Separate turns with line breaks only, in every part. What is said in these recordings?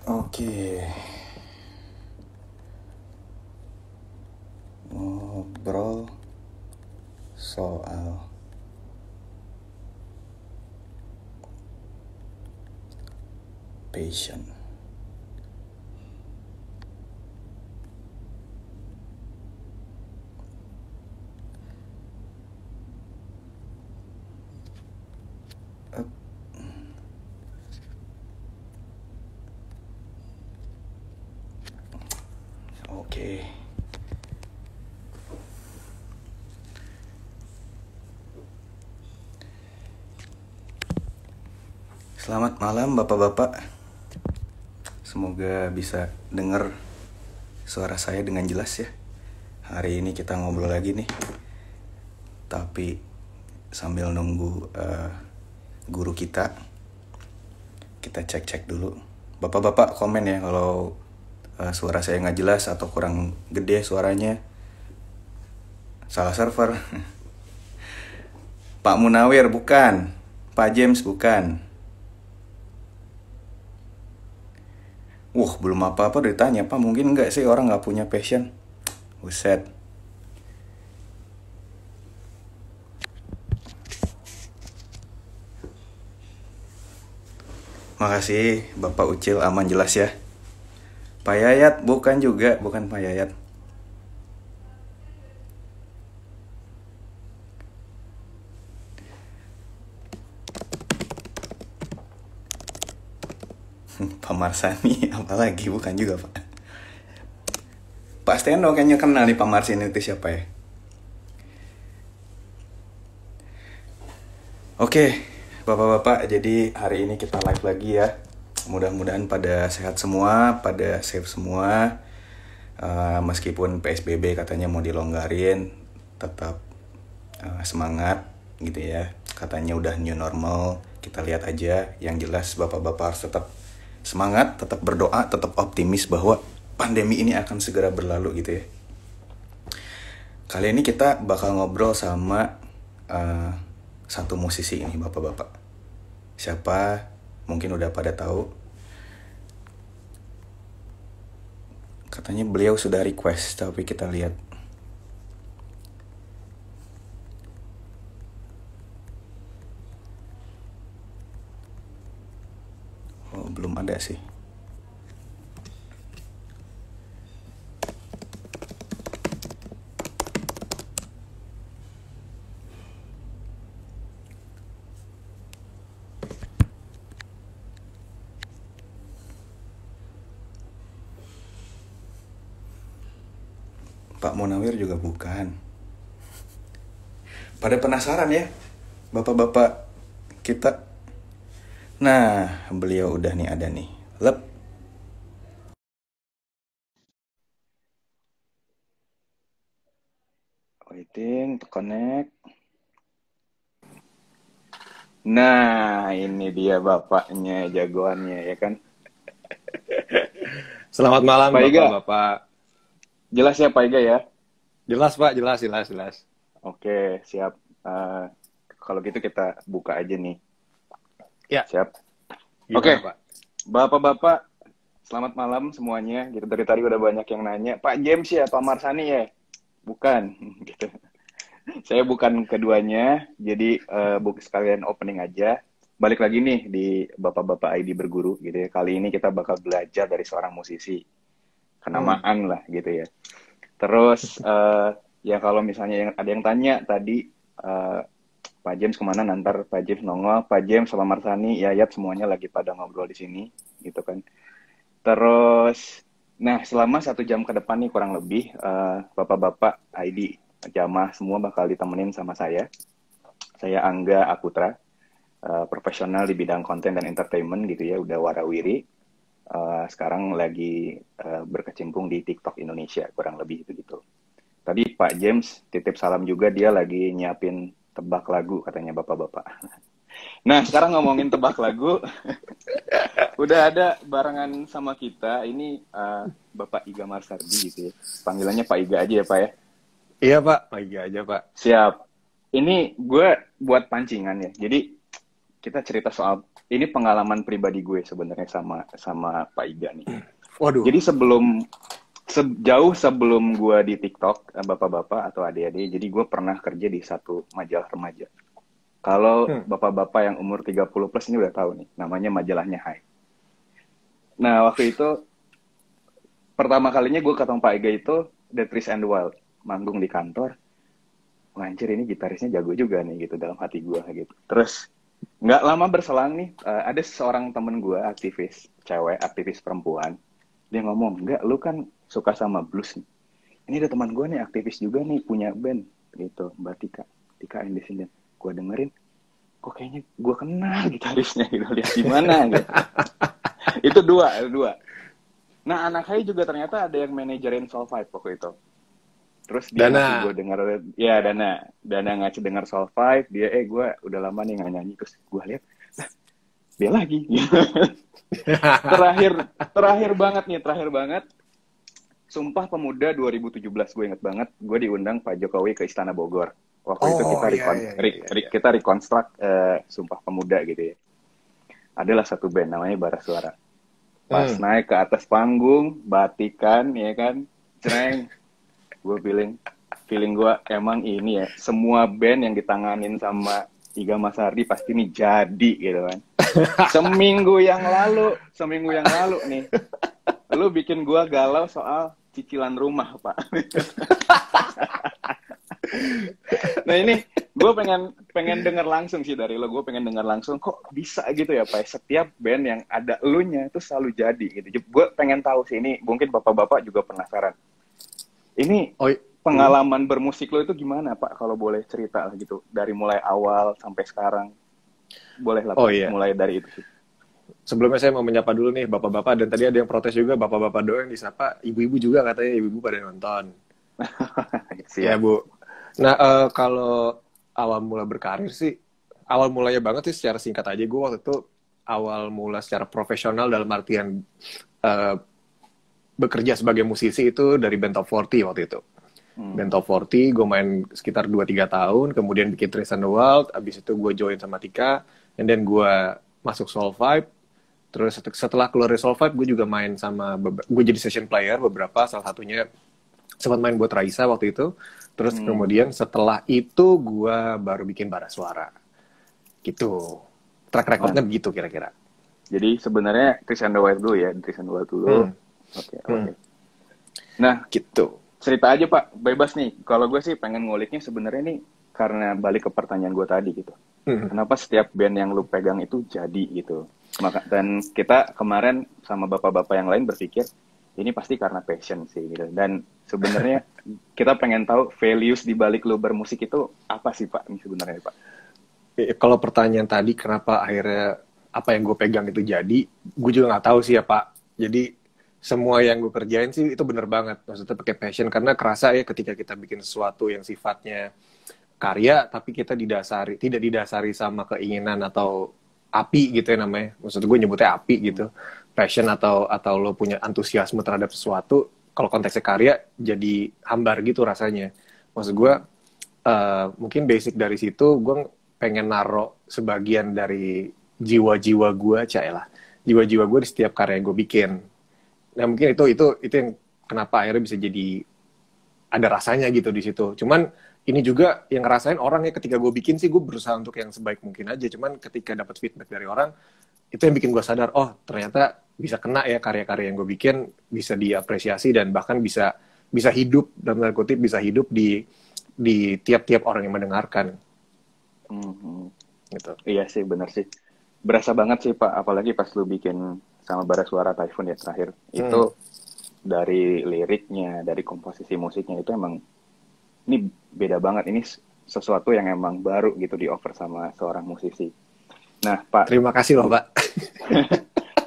Oke, ngobrol soal passion. Oke, selamat malam bapak-bapak. Semoga bisa dengar suara saya dengan jelas ya. Hari ini kita ngobrol lagi nih. Tapi sambil nunggu guru kita cek-cek dulu. Bapak-bapak komen ya kalau suara saya nggak jelas atau kurang gede suaranya. Salah server. Pak Munawir bukan. Pak James bukan. Belum apa-apa udah ditanya, Pak mungkin nggak sih orang nggak punya passion? Buset. Makasih Bapak Ucil, aman jelas ya. Pak Yayat bukan juga, bukan Pak Yayat. Pak Marsani apalagi, bukan juga Pak. Pak Steno kayaknya kenal nih Pak Marsani itu siapa ya. Oke, bapak-bapak, jadi hari ini kita live lagi ya. Mudah-mudahan pada sehat semua, pada safe semua. Meskipun PSBB katanya mau dilonggarin, tetap semangat gitu ya. Katanya udah new normal, kita lihat aja. Yang jelas bapak-bapak harus tetap semangat, tetap berdoa, tetap optimis bahwa pandemi ini akan segera berlalu gitu ya. Kali ini kita bakal ngobrol sama satu musisi ini bapak-bapak. Siapa? Mungkin udah pada tahu. Katanya beliau sudah request, tapi kita lihat. Belum ada sih. Pak Munawir juga bukan. Pada penasaran ya, bapak-bapak kita. Nah, beliau udah nih ada nih. Lep. Waiting to connect. Nah, ini dia bapaknya, jagoannya ya kan.
Selamat malam
Pak Iga,
Bapak-bapak.
jelas ya Pak Iga ya?
Jelas Pak, jelas.
Oke, siap. Kalau gitu kita buka aja nih.
Ya,
Siap.
gimana
Oke,
Pak?
bapak-bapak, selamat malam semuanya. Gitu dari tadi udah banyak yang nanya, Pak James ya, Pak Marsani ya? Bukan, gitu. Saya bukan keduanya, jadi sekalian opening aja. Balik lagi nih di Bapak-Bapak ID Berguru gitu ya. Kali ini kita bakal belajar dari seorang musisi kenamaan lah gitu ya. Terus ya kalau misalnya ada yang tanya tadi Pak James kemana, nanti Pak James nongol. Pak James sama Marsani, Yayat semuanya lagi pada ngobrol di sini gitu kan. Terus, nah selama 1 jam ke depan nih kurang lebih Bapak-Bapak ID jamaah semua bakal ditemenin sama saya. Saya Angga Aputra, profesional di bidang konten dan entertainment gitu ya, udah warawiri. Sekarang lagi berkecimpung di TikTok Indonesia, kurang lebih itu gitu. Tadi Pak James titip salam juga, dia lagi nyiapin tebak lagu katanya bapak-bapak. Nah, sekarang ngomongin tebak lagu, udah ada barengan sama kita, ini Bapak Iga Marsardi gitu ya. Panggilannya Pak Iga aja ya Pak ya?
Iya Pak, pagi aja Pak.
Siap. Ini gue buat pancingan ya. Jadi kita cerita soal ini pengalaman pribadi gue sebenarnya sama Pak Iga nih.
Waduh.
Jadi jauh sebelum gue di TikTok, bapak-bapak atau adik-adik, jadi gue pernah kerja di satu majalah remaja. Kalau bapak-bapak yang umur 30 plus ini udah tahu nih, namanya majalahnya Hai. Nah, waktu itu pertama kalinya gue ketemu Pak Iga itu The Trees and the Wild, manggung di kantor. Anjir, ini gitarisnya jago juga nih gitu dalam hati gue gitu. Terus nggak lama berselang nih, ada seorang temen gue aktivis cewek, aktivis perempuan. Dia ngomong, enggak, lu kan suka sama blues nih. Ini ada teman gue nih aktivis juga nih, punya band gitu, Mbak Tika Independent. Gue dengerin, kok kayaknya gue kenal gitarisnya gitu, lihat di mana gitu. Itu dua. Nah, anak saya juga ternyata ada yang manajerin Soul Five waktu itu. Terus dia ngasih gue denger, ya Dana ngasih denger Soul Five, dia gue udah lama nih nggak nyanyi, terus gue lihat, dia lagi. terakhir banget. Sumpah Pemuda 2017, gue inget banget, gue diundang Pak Jokowi ke Istana Bogor. Waktu itu kita rekonstruk Sumpah Pemuda gitu ya. Adalah satu band namanya Bara Suara. Pas naik ke atas panggung, batikan, ya kan, cereng. Gue feeling gue emang ini ya, semua band yang ditanganin sama Iga Mas Hardi pasti nih jadi gitu kan. Seminggu yang lalu nih, lu bikin gue galau soal cicilan rumah, Pak. Nah ini gue pengen denger langsung sih dari lo. Gue pengen denger langsung, kok bisa gitu ya Pak, setiap band yang ada elunya itu selalu jadi gitu. Gue pengen tahu sih, ini mungkin bapak-bapak juga penasaran. Ini pengalaman bermusik lo itu gimana Pak, kalau boleh cerita lah gitu, dari mulai awal sampai sekarang. Boleh lah Pak, mulai dari itu sih.
Sebelumnya saya mau menyapa dulu nih bapak-bapak, dan tadi ada yang protes juga, bapak-bapak doang yang disapa, ibu-ibu juga katanya, ibu-ibu pada nonton. Ya Bu. Nah, kalau awal mula berkarir sih, awal mulanya banget sih secara singkat aja, gue waktu itu awal mula secara profesional dalam artian bekerja sebagai musisi itu dari Band Top 40 waktu itu. Band Top 40, gue main sekitar 2-3 tahun, kemudian bikin Trees and the Wild, abis itu gue join sama Tika, and then gue masuk Soul Five. Terus setelah keluar dari Soul Five, gue juga main sama, gue jadi session player beberapa, salah satunya sempat main buat Raisa waktu itu. Terus kemudian setelah itu gue baru bikin Bara Suara. Gitu. Track recordnya begitu kira-kira.
Jadi sebenarnya Trees and the Wild dulu ya, Trees and the Wild dulu. Oke. Nah, gitu. Cerita aja Pak, bebas nih. Kalau gue sih pengen nguliknya sebenarnya nih, karena balik ke pertanyaan gue tadi gitu. Kenapa setiap band yang lu pegang itu jadi gitu. Dan kita kemarin sama bapak-bapak yang lain berpikir, ini pasti karena passion sih gitu. Dan sebenarnya kita pengen tahu values di balik lu bermusik itu apa sih Pak, ini sebenarnya Pak?
Kalau pertanyaan tadi, kenapa akhirnya apa yang gue pegang itu jadi, gue juga nggak tahu sih ya Pak. Jadi semua yang gue kerjain sih itu bener banget, maksudnya pakai passion, karena kerasa ya ketika kita bikin sesuatu yang sifatnya karya tapi kita tidak didasari sama keinginan atau api gitu ya namanya, maksud gue nyebutnya api gitu, passion atau lo punya antusiasme terhadap sesuatu, kalau konteksnya karya jadi hambar gitu rasanya. Maksud gue mungkin basic dari situ, gue pengen naro sebagian dari jiwa-jiwa gue, jiwa-jiwa gue di setiap karya yang gue bikin. Nah mungkin itu yang kenapa akhirnya bisa jadi ada rasanya gitu di situ. Cuman ini juga yang ngerasain orang ya, ketika gue bikin sih gue berusaha untuk yang sebaik mungkin aja. Cuman ketika dapat feedback dari orang, itu yang bikin gue sadar, oh ternyata bisa kena ya karya-karya yang gue bikin, bisa diapresiasi dan bahkan bisa hidup, dalam tanda kutip bisa hidup di tiap-tiap orang yang mendengarkan. Gitu.
Iya sih, benar sih. Berasa banget sih Pak, apalagi pas lu bikin sama Bara Suara Typhoon ya terakhir. Itu dari liriknya, dari komposisi musiknya itu emang ini beda banget. Ini sesuatu yang emang baru gitu di offer sama seorang musisi. Nah Pak,
terima kasih loh Pak.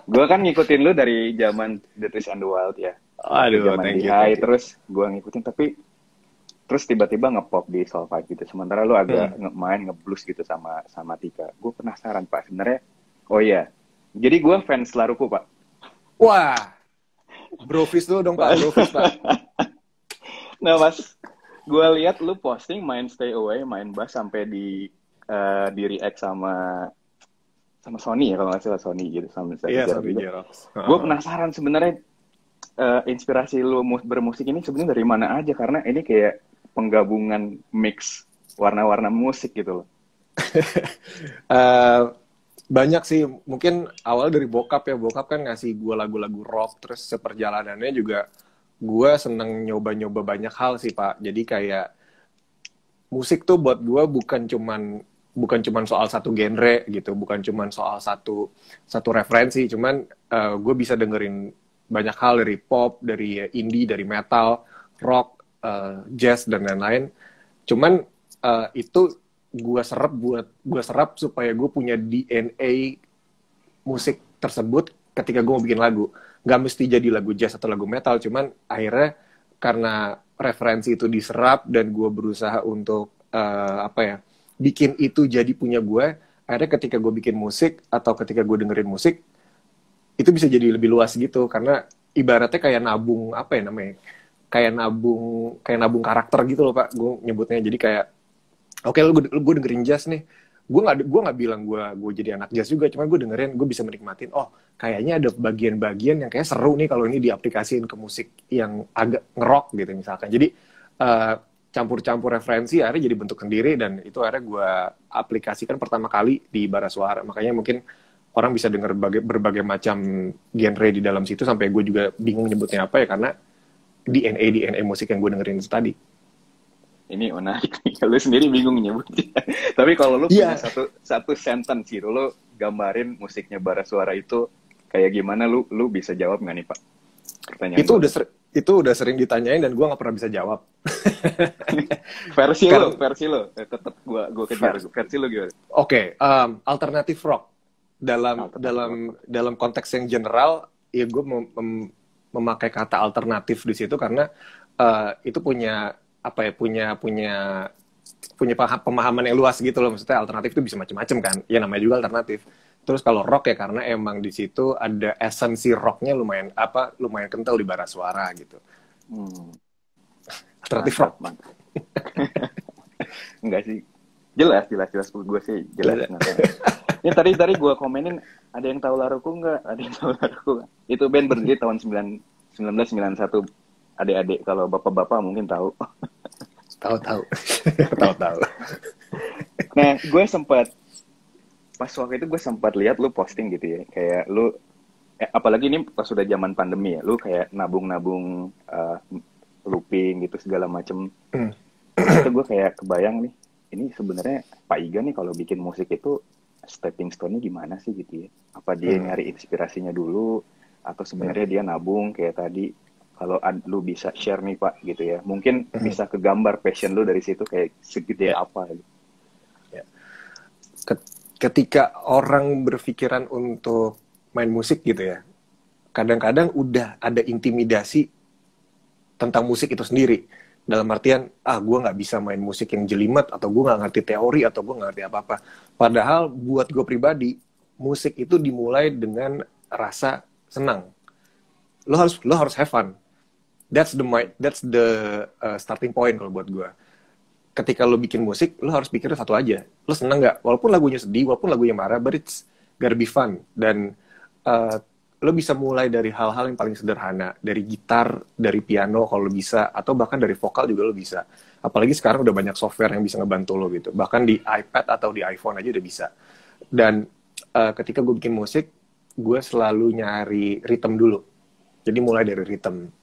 Gue kan ngikutin lu dari zaman The Trees and the Wild ya.
Aduh,
zaman di High, terus gue ngikutin, tapi terus tiba-tiba ngepop di Soul Five gitu. Sementara lu agak main ngeblues gitu sama Tika. Gue penasaran Pak sebenarnya. Oh iya, jadi gue fans Laruku Pak.
Wah, brofist dulu dong Pak, brofist Pak.
Nah Mas, gue lihat lu posting main Stay Away, main bass sampai di react sama sama Sony ya kalau nggak salah, Sony gitu, sama
Iya,
Xerox
Sony
juga.
Xerox.
Gue penasaran sebenarnya inspirasi lu bermusik ini sebenarnya dari mana aja, karena ini kayak penggabungan mix warna-warna musik gitu loh.
Eh, banyak sih, mungkin awal dari bokap ya. Bokap kan ngasih gue lagu-lagu rock, terus seperjalanannya juga gue seneng nyoba-nyoba banyak hal sih Pak. Jadi kayak musik tuh buat gue bukan cuman soal satu genre gitu, bukan cuman soal satu satu referensi, cuman gue bisa dengerin banyak hal dari pop, dari indie, dari metal, rock, jazz dan lain-lain. Cuman itu gue serap supaya gue punya DNA musik tersebut ketika gue mau bikin lagu. Gak mesti jadi lagu jazz atau lagu metal, cuman akhirnya karena referensi itu diserap dan gue berusaha untuk apa ya, bikin itu jadi punya gue. Akhirnya ketika gue bikin musik atau ketika gue dengerin musik, itu bisa jadi lebih luas gitu, karena ibaratnya kayak nabung, apa ya namanya, kayak nabung karakter gitu loh Pak, gue nyebutnya. Jadi kayak oke, gue dengerin jazz nih, gue nggak bilang gue jadi anak jazz juga, cuma gue dengerin, gue bisa menikmatin, oh kayaknya ada bagian-bagian yang kayak seru nih kalau ini diaplikasiin ke musik yang agak ngerok gitu misalkan. Jadi eh, campur-campur referensi akhirnya jadi bentuk sendiri, dan itu akhirnya gue aplikasikan pertama kali di bara suara. Makanya mungkin orang bisa denger berbagai macam genre di dalam situ, sampai gue juga bingung nyebutnya apa ya, karena DNA musik yang gue dengerin itu tadi.
Ini menarik nih. Lu sendiri bingung nyebutnya. Tapi kalau lu punya
Iya,
satu sentence gitu, lu gambarin musiknya Bara Suara itu kayak gimana, lu bisa jawab nggak nih, Pak? Pertanyaan
itu
gue.
udah sering ditanyain dan gue nggak pernah bisa jawab. Karena
Versi lo, tetap gua kejar. Versi lo gimana?
oke, alternatif rock dalam
Alternatif rock.
dalam dalam konteks yang general ya, gue memakai kata alternatif di situ karena itu punya apa ya, punya pemahaman yang luas gitu loh. Maksudnya alternatif itu bisa macam-macam kan, ya namanya juga alternatif. Terus kalau rock ya karena emang di situ ada esensi rocknya lumayan kental di bara suara gitu.
Hmm,
Alternatif
mantap,
rock.
mantap. Enggak sih. Jelas, jelas, jelas. Gue sih jelas. Ini tadi gue komenin, ada yang tahu Laruku nggak? Ada yang tahu Laruku nggak? Itu band berdiri tahun 1991. Adik-adik, kalau bapak-bapak mungkin tahu.
Tahu-tahu. Tahu-tahu.
Nah, pas waktu itu gue sempat lihat lu posting gitu ya, kayak lu, apalagi ini pas sudah zaman pandemi ya, lu kayak nabung-nabung looping gitu segala macem.
Hmm.
Itu gue kayak kebayang nih, ini sebenarnya Pak Iga nih kalau bikin musik itu stepping stone-nya gimana sih gitu ya? Apa dia nyari inspirasinya dulu, atau sebenarnya dia nabung kayak tadi? Kalau lu bisa share nih Pak gitu ya, mungkin bisa kegambar passion lu dari situ kayak segede
Ya.
apa gitu.
Ya. Ketika orang berpikiran untuk main musik gitu ya, kadang-kadang udah ada intimidasi tentang musik itu sendiri. Dalam artian, gue nggak bisa main musik yang jelimet, atau gue nggak ngerti teori, atau gue nggak ngerti apa-apa. Padahal buat gue pribadi, musik itu dimulai dengan rasa senang. Lo harus have fun. That's the starting point kalau buat gue. Ketika lo bikin musik, lo harus pikir satu aja. Lo seneng nggak? Walaupun lagunya sedih, walaupun lagunya marah, but it's gotta be fun. Dan lo bisa mulai dari hal-hal yang paling sederhana. Dari gitar, dari piano kalau lo bisa, atau bahkan dari vokal juga lo bisa. Apalagi sekarang udah banyak software yang bisa ngebantu lo gitu. Bahkan di iPad atau di iPhone aja udah bisa. Dan ketika gue bikin musik, gue selalu nyari rhythm dulu. Jadi mulai dari rhythm.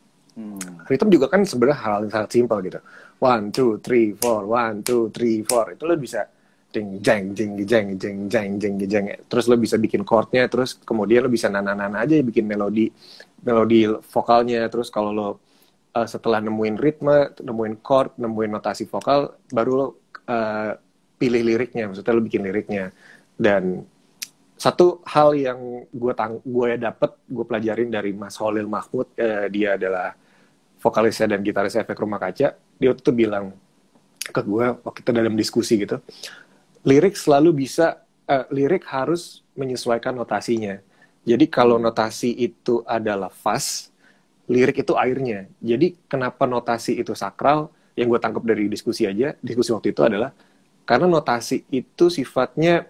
Rhythm juga kan sebenarnya hal yang sangat simpel gitu. 1, 2, 3, 4, 1, 2, 3, 4. Itu lo bisa jeng jeng jeng jeng jeng jeng jeng jeng. Terus lo bisa bikin chordnya, terus kemudian lo bisa nana-nana aja bikin melodi vokalnya. Terus kalau lo setelah nemuin ritme, nemuin chord, nemuin notasi vokal, baru lo pilih liriknya. Maksudnya lo bikin liriknya. Dan satu hal yang gue pelajarin dari Mas Holil Mahmud, dia adalah vokalisnya dan gitarisnya Efek Rumah Kaca. Dia tuh bilang ke gue waktu kita dalam diskusi gitu, lirik harus menyesuaikan notasinya. Jadi kalau notasi itu adalah fast, lirik itu airnya. Jadi kenapa notasi itu sakral? Yang gue tangkap dari diskusi waktu itu adalah karena notasi itu sifatnya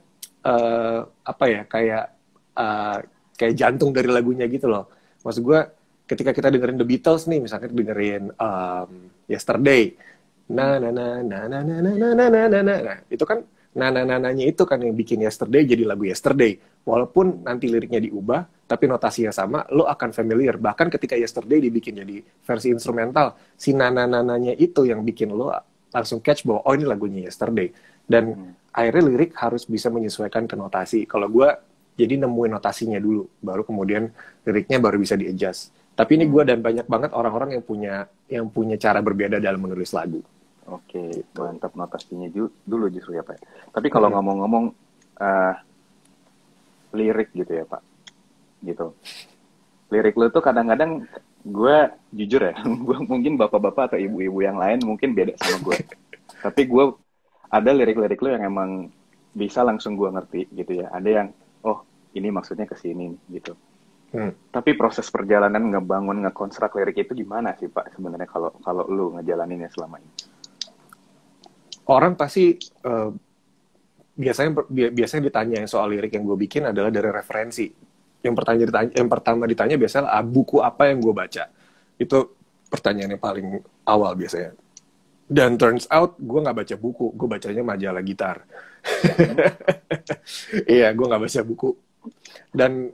apa ya, uh, kayak jantung dari lagunya gitu loh. Maksud gue ketika kita dengerin The Beatles nih, misalnya dengerin Yesterday, na na na na na na na na na na na, nah itu kan nanya itu kan yang bikin Yesterday jadi lagu Yesterday. Walaupun nanti liriknya diubah, tapi notasinya sama, lo akan familiar. Bahkan ketika Yesterday dibikin jadi versi instrumental, si nanya itu yang bikin lo langsung catch bahwa oh ini lagunya Yesterday. Dan akhirnya lirik harus bisa menyesuaikan ke notasi. Kalau gue jadi nemuin notasinya dulu, baru kemudian liriknya baru bisa di-adjust. Tapi ini gue dan banyak banget orang-orang yang punya cara berbeda dalam menulis lagu.
Oke, mantap notasinya dulu justru ya Pak. Tapi kalau ngomong-ngomong lirik gitu ya Pak, gitu. Lirik lu tuh kadang-kadang gue jujur ya, gue mungkin bapak-bapak atau ibu-ibu yang lain mungkin beda sama gue. Tapi gue ada lirik-lirik lu yang emang bisa langsung gue ngerti gitu ya. Ada yang, oh ini maksudnya kesini gitu. Tapi proses perjalanan ngebangun, ngekonstruk lirik itu gimana sih Pak sebenarnya kalau lu ngejalaninnya selama ini?
Orang pasti biasanya ditanya soal lirik yang gue bikin adalah dari referensi. Yang pertama ditanya biasanya buku apa yang gue baca. Itu pertanyaan yang paling awal biasanya. Dan turns out gue nggak baca buku, gue bacanya majalah gitar. Iya, gue nggak baca buku.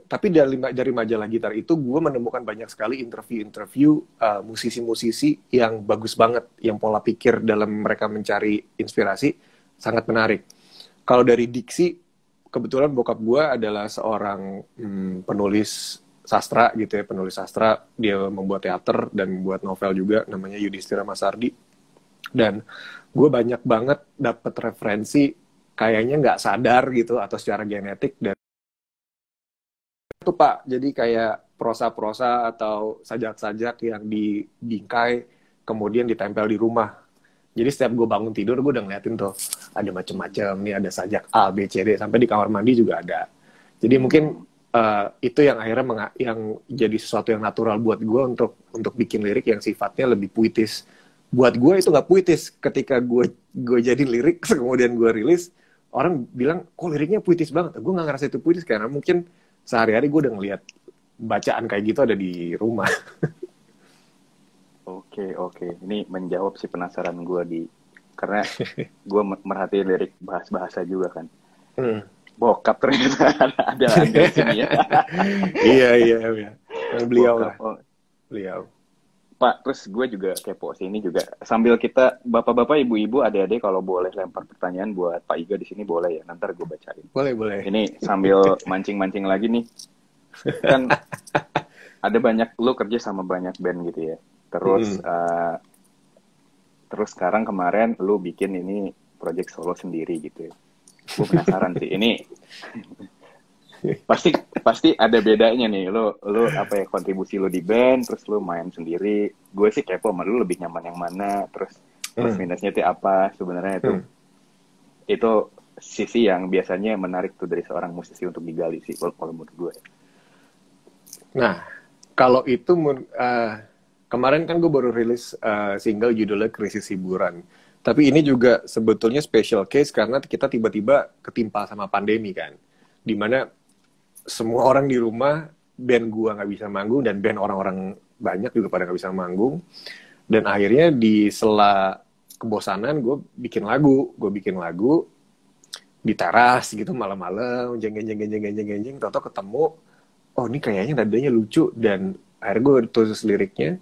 Tapi dari majalah gitar itu gue menemukan banyak sekali interview musisi-musisi yang bagus banget, yang pola pikir dalam mereka mencari inspirasi sangat menarik. Kalau dari diksi, kebetulan bokap gue adalah seorang penulis sastra gitu ya, penulis sastra. Dia membuat teater dan membuat novel juga, namanya Yudhistira Masardi. Dan gue banyak banget dapet referensi kayaknya nggak sadar gitu atau secara genetik dari itu Pak. Jadi kayak prosa-prosa atau sajak-sajak yang dibingkai kemudian ditempel di rumah. Jadi setiap gue bangun tidur gue udah ngeliatin tuh ada macam-macam nih, ada sajak A, B, C, D, sampai di kamar mandi juga ada. Jadi mungkin itu yang akhirnya yang jadi sesuatu yang natural buat gue untuk bikin lirik yang sifatnya lebih puitis. Buat gue itu nggak puitis. Ketika gue jadi lirik kemudian gue rilis, orang bilang kok liriknya puitis banget. Gue nggak ngerasa itu puitis karena mungkin sehari-hari gue udah ngeliat bacaan kayak gitu ada di rumah.
Oke. Ini menjawab si penasaran gue karena gue merhatiin lirik bahasa juga kan. Bokap ternyata ada di sini ya.
Iya. Beliau lah. Beliau.
Pak, terus gue juga kepo sih ini juga sambil kita bapak-bapak, ibu-ibu, adik-adik kalau boleh lempar pertanyaan buat Pak Iga di sini boleh ya, nanti gue bacain.
Boleh.
Ini sambil mancing-mancing lagi nih, kan ada banyak, lu kerja sama banyak band gitu ya. Terus sekarang kemarin lu bikin ini project solo sendiri gitu ya. Gue penasaran sih, ini pasti ada bedanya nih. Lu apa ya, kontribusi lu di band, terus lu main sendiri. Gue sih kepo sama lu lebih nyaman yang mana, terus plus minusnya itu apa sebenarnya itu sisi yang biasanya menarik tuh dari seorang musisi untuk digali sih kalau menurut gue.
Nah, kalau itu kemarin kan gue baru rilis single judulnya Krisis Hiburan. Tapi ini juga sebetulnya special case karena kita tiba-tiba ketimpa sama pandemi kan. Dimana semua orang di rumah, band gue nggak bisa manggung, dan band orang-orang banyak juga pada nggak bisa manggung. Dan akhirnya di sela kebosanan, gue bikin lagu di teras gitu malam-malam, jeng-jeng, tau-tau ketemu, oh ini kayaknya nadanya lucu, dan akhirnya gue tulis liriknya.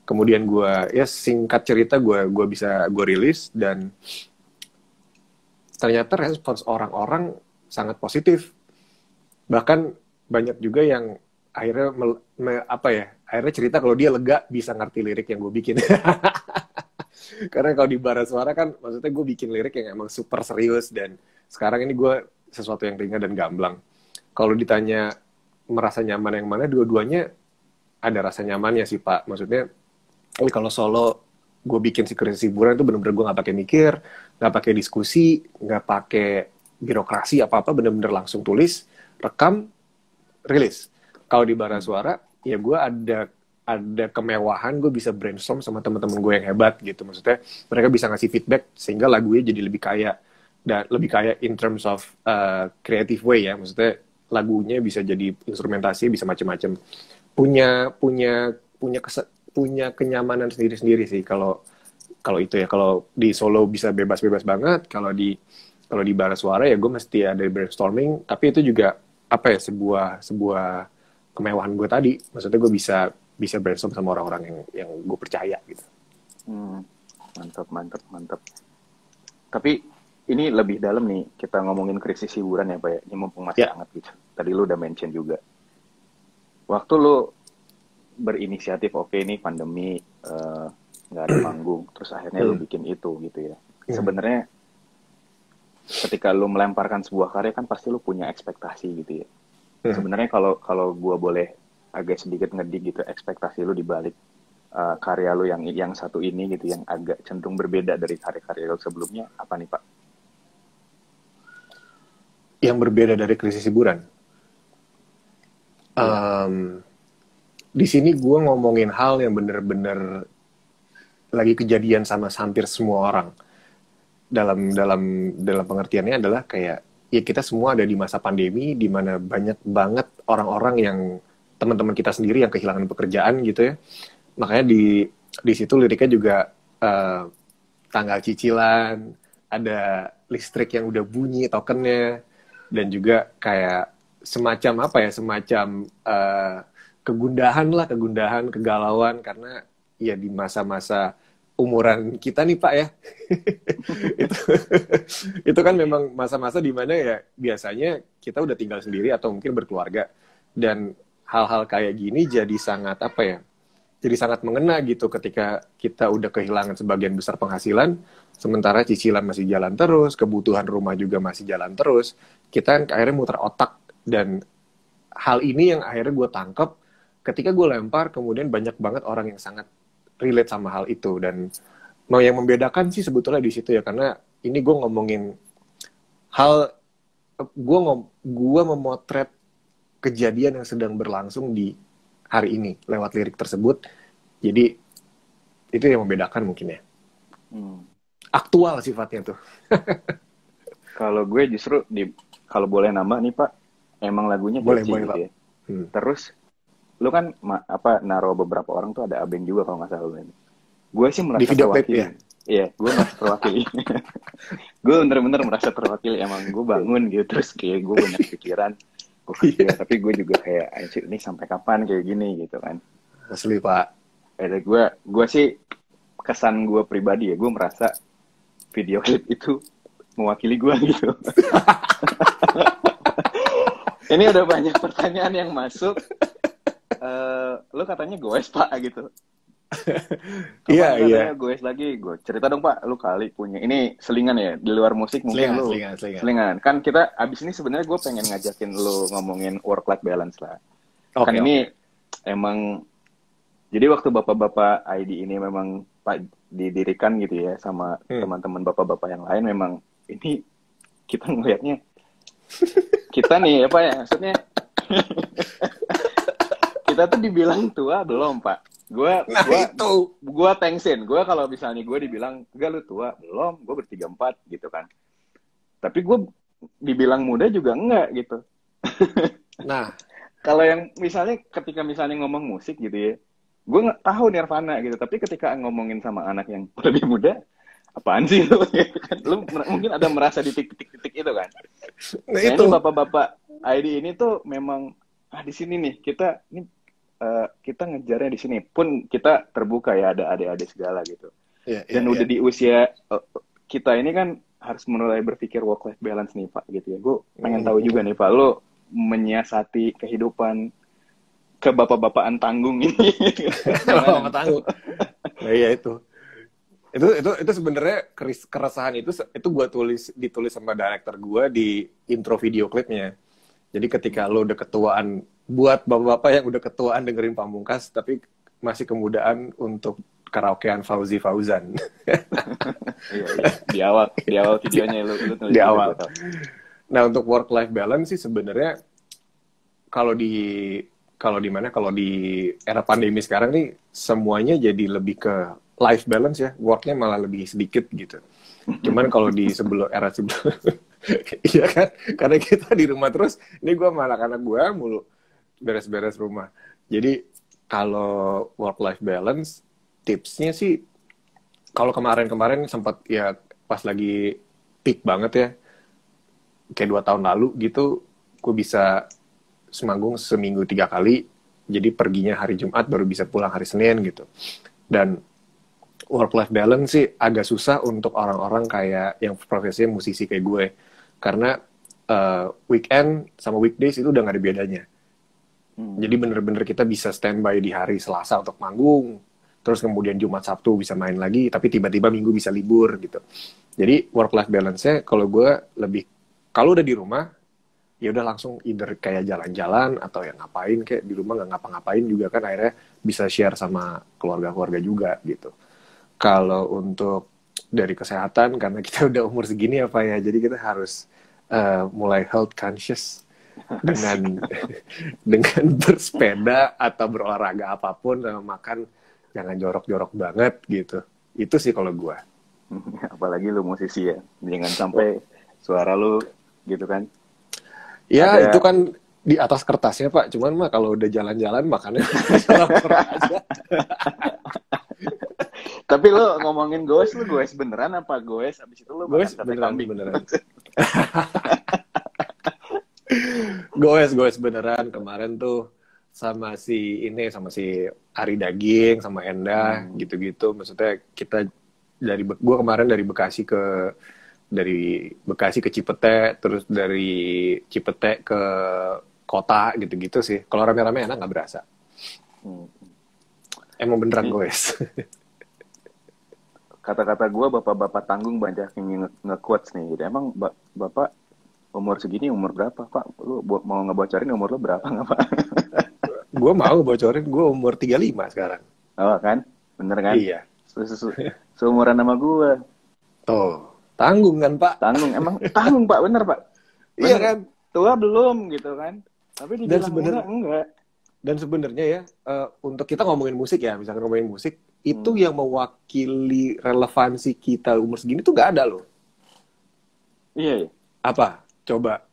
Kemudian gue, ya singkat cerita, gue rilis, dan ternyata respons orang-orang sangat positif. Bahkan banyak juga yang akhirnya akhirnya cerita kalau dia lega bisa ngerti lirik yang gue bikin. Karena kalau di Bara Suara kan maksudnya gue bikin lirik yang emang super serius, dan sekarang ini gue sesuatu yang ringan dan gamblang. Kalau ditanya merasa nyaman yang mana, dua-duanya ada rasa nyamannya sih Pak. Maksudnya kalau solo gue bikin si Krisis Hiburan itu bener-bener gue nggak pakai mikir, nggak pakai diskusi, nggak pakai birokrasi apa-apa, bener-bener langsung tulis, rekam, rilis. Kalau di Bara Suara, ya gue ada kemewahan, gue bisa brainstorm sama teman-teman gue yang hebat gitu. Maksudnya mereka bisa ngasih feedback sehingga lagunya jadi lebih kaya. dan lebih kaya in terms of creative way ya, maksudnya lagunya bisa jadi instrumentasi, bisa macam-macam. Punya kenyamanan sendiri-sendiri sih kalau kalau itu ya. Kalau di solo bisa bebas-bebas banget, kalau di bara suara ya gue mesti ada brainstorming, tapi itu juga apa ya, sebuah sebuah kemewahan gue tadi. Maksudnya gue bisa brainstorm sama orang-orang yang gue percaya gitu.
Mantap, mantap, mantap. Tapi ini lebih dalam nih, kita ngomongin krisis hiburan ya Pak ya, ini mumpung masih hangat gitu. Tadi lu udah mention juga. Waktu lu berinisiatif, oke ini pandemi, nggak ada manggung, terus akhirnya lu bikin itu gitu ya. Sebenarnya ketika lu melemparkan sebuah karya kan pasti lu punya ekspektasi gitu ya. Sebenarnya kalau gue boleh agak sedikit ngedik gitu, ekspektasi lu dibalik karya lu yang satu ini gitu, yang agak cenderung berbeda dari karya-karya lu sebelumnya, apa nih Pak?
Yang berbeda dari krisis hiburan. Di sini gue ngomongin hal yang bener-bener lagi kejadian sama hampir semua orang. Dalam pengertiannya adalah kayak ya kita semua ada di masa pandemi, di mana banyak banget orang-orang yang teman-teman kita sendiri yang kehilangan pekerjaan gitu ya. Makanya di situ liriknya juga tanggal cicilan, ada listrik yang udah bunyi tokennya, dan juga kayak semacam apa ya, semacam kegundahan, kegalauan, karena ya di masa-masa umuran kita nih Pak ya, itu kan memang masa-masa di mana ya biasanya kita udah tinggal sendiri atau mungkin berkeluarga, dan hal-hal kayak gini jadi sangat apa ya, jadi sangat mengena gitu ketika kita udah kehilangan sebagian besar penghasilan, sementara cicilan masih jalan terus, kebutuhan rumah juga masih jalan terus, kita kan akhirnya muter otak. Dan hal ini yang akhirnya gue tangkep ketika gue lempar, kemudian banyak banget orang yang sangat relate sama hal itu. Dan mau yang membedakan sih sebetulnya di situ ya, karena ini gue ngomongin hal, gue memotret kejadian yang sedang berlangsung di hari ini lewat lirik tersebut. Jadi itu yang membedakan mungkin ya. Aktual sifatnya tuh.
Kalau gue justru kalau boleh nambah nih Pak, emang lagunya catchy gitu ya. Terus lu kan naro beberapa orang tuh, ada Abeng juga kalau nggak salah ini. Gue sih merasa terwakili. Ya? Iya, gue merasa terwakili. Gue bener-bener merasa terwakili. Emang gue bangun gitu, terus kayak gue banyak pikiran. Gue kerja, tapi gue juga kayak, anjir ini sampai kapan kayak gini gitu kan.
Asli Pak.
Gue sih, kesan gue pribadi ya, gue merasa video klip itu mewakili gue gitu. Ini udah banyak pertanyaan yang masuk. Lu katanya goes Pak gitu.
Iya.
Goes lagi. Gue cerita dong Pak, lu kali punya. Ini selingan ya, di luar musik mungkin lu. Selingan. Kan kita abis ini sebenarnya gue pengen ngajakin lu ngomongin work-life balance lah. Kan ini emang, jadi waktu bapak-bapak ID ini memang Pak didirikan gitu ya sama teman-teman bapak-bapak yang lain, memang ini kita ngelihatnya kita nih apa ya, maksudnya kita tuh dibilang tua belum Pak. Gue thanksin. Gue kalau misalnya gue dibilang enggak lu tua belum, gue ber34 gitu kan. Tapi gue dibilang muda juga enggak gitu.
Nah,
kalau yang misalnya ketika misalnya ngomong musik gitu ya, gue nggak tahu Nirvana gitu. Tapi ketika ngomongin sama anak yang lebih muda, apaan sih lu? Lu mungkin ada merasa di titik-titik itu kan. Nah itu bapak-bapak ID ini tuh memang di sini nih kita ngejarnya di sini, pun kita terbuka ya, ada adik-adik segala gitu. Dan udah di usia kita ini kan harus mulai berpikir work life balance nih Pak gitu ya. Gue pengen tahu juga nih Pak, lo menyiasati kehidupan ke bapak-bapakan tanggung ini.
Tanggung. Nah, iya itu sebenarnya keresahan itu gue ditulis sama director gue di intro video klipnya. Jadi ketika lo udah ketuaan, buat bapak-bapak yang udah ketuaan dengerin Pamungkas tapi masih kemudaan untuk karaokean Fauzi Fauzan.
Iya. Di awal videonya lu tulis
di awal. Nah, untuk work life balance sih sebenarnya kalau di era pandemi sekarang nih semuanya jadi lebih ke life balance ya, worknya malah lebih sedikit gitu. Cuman kalau di sebelum era sebelum, iya kan, karena kita di rumah terus, ini gue sama anak-anak gue mulu beres-beres rumah. Jadi kalau work life balance, tipsnya sih, kalau kemarin-kemarin sempat ya pas lagi peak banget ya, kayak 2 tahun lalu gitu, gue bisa semanggung seminggu 3 kali, jadi perginya hari Jumat baru bisa pulang hari Senin gitu. Dan work life balance sih agak susah untuk orang-orang kayak yang profesinya musisi kayak gue, karena weekend sama weekdays itu udah gak ada bedanya. Jadi bener-bener kita bisa standby di hari Selasa untuk manggung, terus kemudian Jumat Sabtu bisa main lagi, tapi tiba-tiba Minggu bisa libur gitu. Jadi work life balance-nya kalau gue lebih, kalau udah di rumah ya udah langsung either kayak jalan-jalan atau yang ngapain kayak di rumah nggak ngapa-ngapain juga kan, akhirnya bisa share sama keluarga-keluarga juga gitu. Kalau untuk dari kesehatan, karena kita udah umur segini apa ya, jadi kita harus mulai health conscious dengan dengan bersepeda atau berolahraga apapun, sama makan jangan jorok-jorok banget gitu. Itu sih kalau gue.
Apalagi lu musisi ya, jangan sampai suara lu gitu kan.
Ya
Ada
itu kan di atas kertasnya Pak, cuman mah kalau udah jalan-jalan makannya salah aja.
Tapi lu ngomongin goes, lu goes beneran apa goes abis itu lu
Gue
makan sate
beneran
kambing?
beneran. Goes beneran kemarin tuh sama si Ari Daging sama Endah gitu-gitu. Maksudnya kita gue kemarin dari Bekasi ke Cipete, terus dari Cipete ke kota gitu-gitu sih. Kalau rame-rame enak nggak berasa. Emang beneran goes.
Kata-kata gue bapak-bapak tanggung banyak yang nge-quotes nih. Gitu. Emang bapak umur segini umur berapa Pak? Lu mau ngebocorin umur lu berapa nggak Pak?
Gue mau bocorin, gue umur 35 sekarang.
Oh kan? Bener kan?
Iya.
Seumuran sama gue.
Tuh, tanggung kan Pak?
Tanggung, emang tanggung Pak, bener Pak? Bener.
Iya kan?
Tua belum gitu kan? Tapi dibilang enggak.
Dan sebenarnya ya, untuk kita ngomongin musik ya, misalkan ngomongin musik, itu yang mewakili relevansi kita umur segini tuh gak ada loh.
Iya.
Apa? Coba.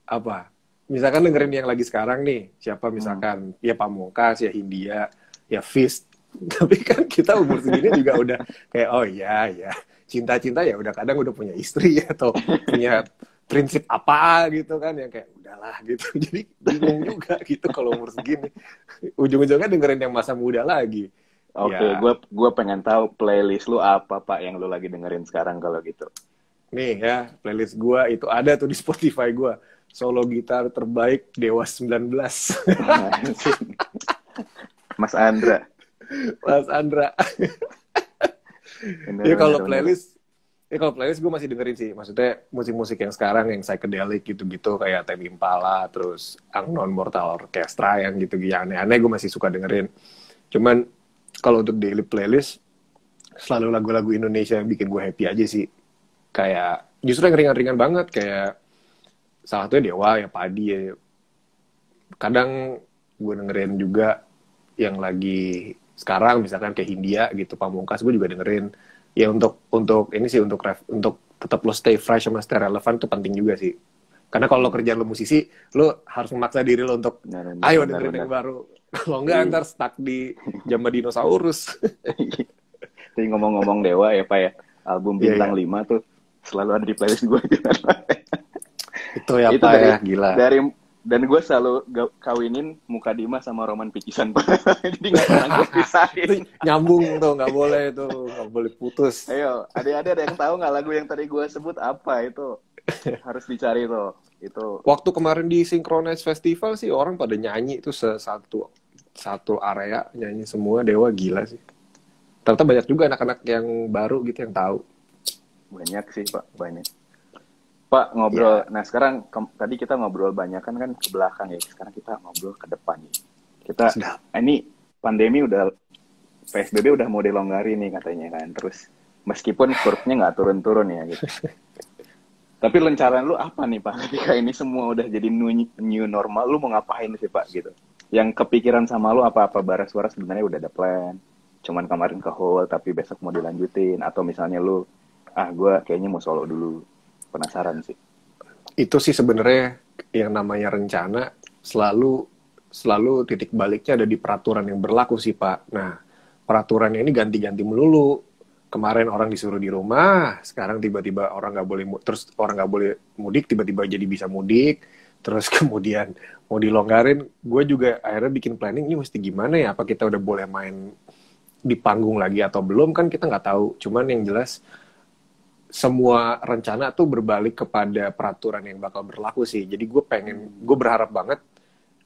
Apa? Misalkan dengerin yang lagi sekarang nih, siapa misalkan, ya Pamungkas, ya Hindia, ya Fist. Tapi kan kita umur segini juga udah kayak, oh ya, cinta-cinta ya udah kadang udah punya istri ya, atau punya prinsip apa gitu kan, yang kayak udahlah gitu. Jadi bingung juga gitu kalau umur segini. Ujung-ujungnya dengerin yang masa muda lagi.
Oke, gue pengen tahu playlist lu apa Pak yang lu lagi dengerin sekarang kalau gitu.
Nih ya, playlist gue itu ada tuh di Spotify gue. Solo gitar terbaik Dewa 19.
Mas Andra.
Ya kalau playlist gue masih dengerin sih. Maksudnya musik-musik yang sekarang yang psychedelic gitu-gitu kayak Tame Impala, terus Unknown Mortal Orchestra yang gitu, yang aneh-aneh gue masih suka dengerin. Cuman kalau untuk daily playlist selalu lagu-lagu Indonesia yang bikin gue happy aja sih. Kayak justru yang ringan-ringan banget, kayak salah satunya Dewa, ya Padi ya. Kadang gue dengerin juga yang lagi sekarang misalkan kayak Hindia gitu, Pamungkas gue juga dengerin. Ya untuk ini sih untuk tetap lo stay fresh sama stay relevan tuh penting juga sih. Karena kalau lo kerjaan lo musisi, lo harus memaksa diri lo untuk ayo dengerin yang baru. Kalau enggak ntar stuck di zaman dinosaurus.
Tapi ngomong-ngomong Dewa ya Pak ya, album Bintang 5 tuh selalu ada di playlist gue.
Itu ya Pak ya, gila.
Dan gue selalu kawinin Mukadimah sama Roman Picisan Pak. Jadi gak pernah gue pisahin.
Nyambung tuh, gak boleh tuh, gak boleh putus.
Ayo, ada yang tahu gak lagu yang tadi gue sebut apa itu? Harus dicari tuh. Itu.
Waktu kemarin di Synchronize Festival sih orang pada nyanyi itu satu area nyanyi semua Dewa, gila sih. Ternyata banyak juga anak-anak yang baru gitu yang tahu.
Banyak sih Pak, banyak. Pak ngobrol, Nah sekarang tadi kita ngobrol banyak kan ke belakang ya, sekarang kita ngobrol ke depan nih. Ini pandemi PSBB udah mau dilonggarin nih katanya kan, terus meskipun kurvanya nggak turun-turun ya gitu. Tapi rencana lu apa nih Pak, ketika ini semua udah jadi new normal, lu mau ngapain sih Pak gitu? Yang kepikiran sama lu apa Bara Suara sebenarnya udah ada plan, cuman kemarin ke hold tapi besok mau dilanjutin, atau misalnya lu gue kayaknya mau solo dulu. Penasaran sih.
Itu sih sebenarnya yang namanya rencana selalu selalu titik baliknya ada di peraturan yang berlaku sih Pak. Nah, peraturannya ini ganti-ganti melulu. Kemarin orang disuruh di rumah, sekarang tiba-tiba orang nggak boleh terus orang nggak boleh mudik, tiba-tiba jadi bisa mudik. Terus kemudian mau dilonggarin, gue juga akhirnya bikin planning ini mesti gimana ya? Apa kita udah boleh main di panggung lagi atau belum kan kita nggak tahu. Cuman yang jelas semua rencana tuh berbalik kepada peraturan yang bakal berlaku sih. Jadi gue berharap banget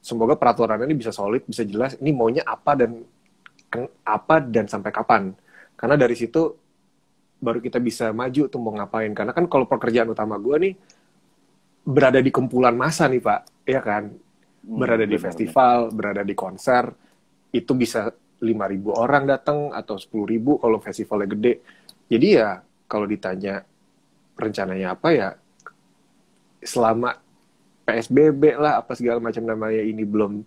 semoga peraturan ini bisa solid, bisa jelas. Ini maunya apa dan sampai kapan. Karena dari situ baru kita bisa maju tuh mau ngapain. Karena kan kalau pekerjaan utama gue nih berada di kumpulan massa nih Pak, ya kan? Berada di festival, berada di konser, itu bisa 5.000 orang datang atau 10.000 kalau festivalnya gede. Jadi ya kalau ditanya rencananya apa ya, selama PSBB lah apa segala macam namanya ini belum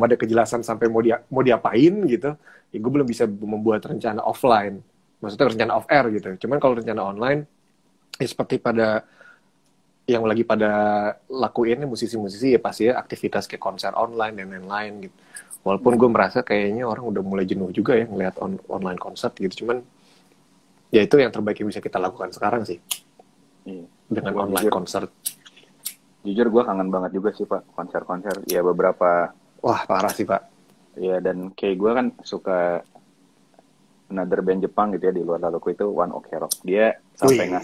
ada kejelasan sampai mau diapain gitu, ya gue belum bisa membuat rencana offline, maksudnya rencana off air gitu. Cuman kalau rencana online ya seperti pada yang lagi pada lakuin musisi-musisi ya pasti ya aktivitas kayak konser online dan lain-lain gitu. Walaupun gue merasa kayaknya orang udah mulai jenuh juga ya ngelihat online konser gitu. Cuman ya itu yang terbaik yang bisa kita lakukan sekarang sih.
Iya.
Dengan online konser.
Jujur gue kangen banget juga sih Pak, konser-konser. Ya beberapa.
Wah parah sih Pak.
Ya dan kayak gue kan suka another band Jepang gitu ya di luar Laluku itu One Ok Rock. Dia sampai